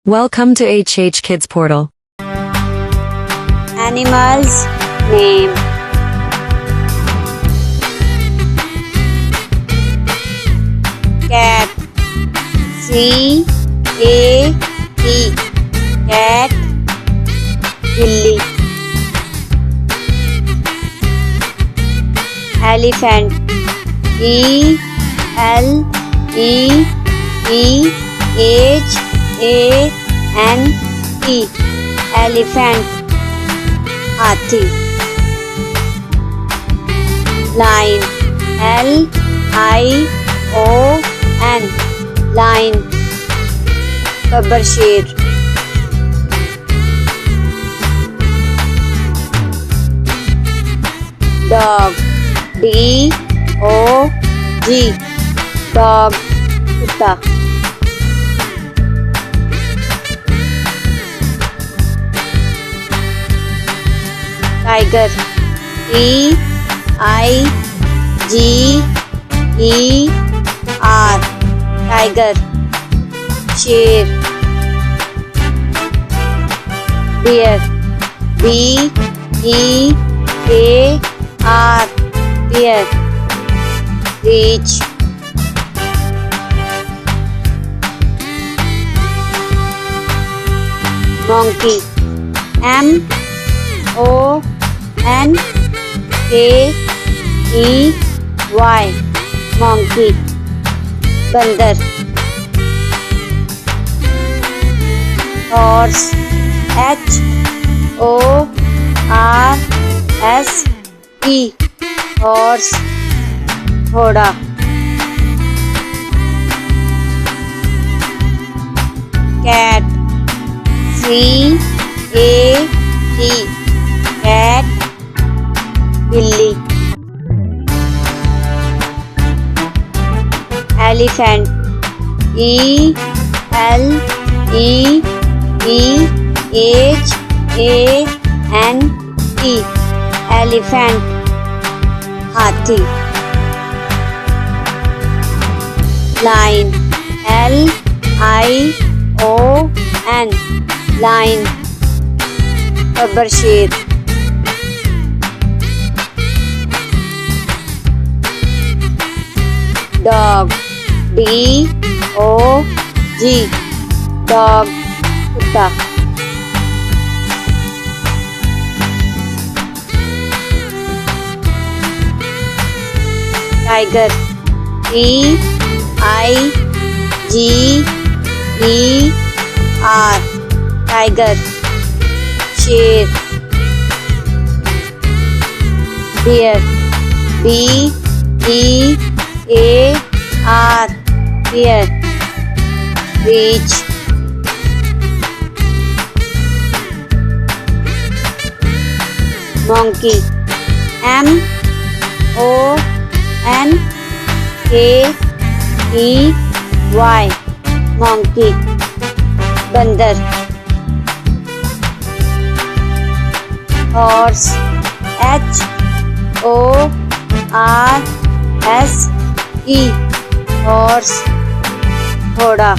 Welcome to HH Kids Portal. Animals name. Cat. C-A-T. Cat. Billy. Elephant. E-L-E-P-H-A-N-T. Elephant. Hathi. Lion. L-I-O-N. Lion. Gabbar Sher. Dog. D-O-G. Dog. Kutta. Tiger. T-I-G-E-R. Tiger. Sher. Bear. B-E-A-R. Bear. Reach. Monkey. M-O-N-K-E-Y. Monkey. Bandar. Horse. H-O-R-S-E. Horse. घोड़ा. Cat. C-A-T. Cat. Billy. Elephant. E-L-E-P-H-A-N-T. Elephant. Hathi. Lion. L-I-O-N. Lion. Gabbar Sher. Dog. D-O-G. Dog. Kutta. Tiger. T-I-G-E-R. Tiger. Sher. Bear. B-E-A-R. Bear. Reach. Monkey. M-O-N-K-E-Y. Monkey. Bandar. Horse. H-O-R-S-E. Horse. घोड़ा.